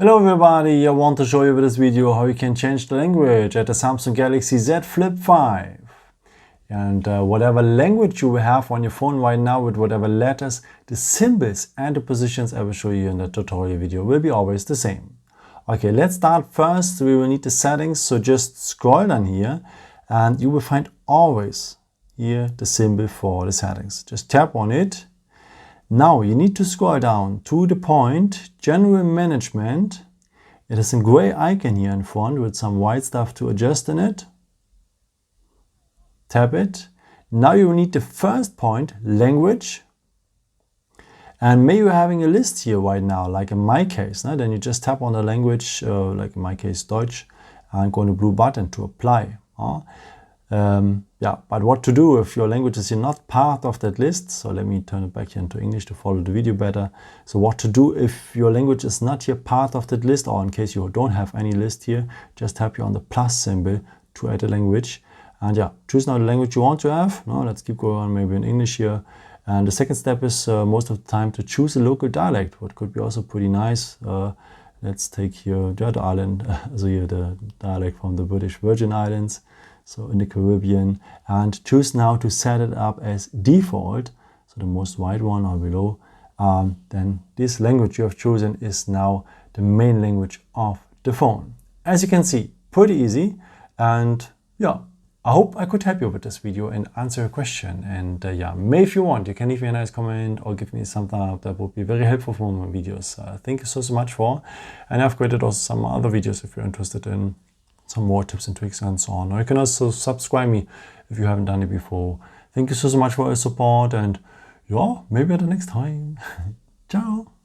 Hello everybody, I want to show you with this video how you can change the language at the Samsung Galaxy Z Flip5. And whatever language you have on your phone right now with whatever letters, the symbols and the positions I will show you in the tutorial video will be always the same. Okay, let's start first. We will need the settings, so just scroll down here and you will find always here the symbol for the settings. Just tap on it. Now you need to scroll down to the point General Management. It is a gray icon here in front with some white stuff to adjust in it. Tap it. Now you need the first point, Language. And maybe you're having a list here right now, like in my case. Then you just tap on the language, like in my case Deutsch, and go on the blue button to apply. But what to do if your language is not part of that list? So let me turn it back here into English to follow the video better. So what to do if your language is not here part of that list, or in case you don't have any list here, just tap here on the plus symbol to add a language. And choose now the language you want to have. No, let's keep going on maybe in English here. And the second step is most of the time to choose a local dialect, what could be also pretty nice. Let's take here the island, so here the dialect from the British Virgin Islands. So in the Caribbean, and choose now to set it up as default, so the most white one or below. Then this language you have chosen is now the main language of the phone. As you can see, pretty easy. And I hope I could help you with this video and answer your question. And maybe if you want, you can leave me a nice comment or give me some thumbs up. That would be very helpful for my videos. Thank you so much for. And I've created also some other videos if you're interested in some more tips and tricks and so on. Or you can also subscribe me if you haven't done it before. Thank you so much for your support, and maybe at the next time. Ciao.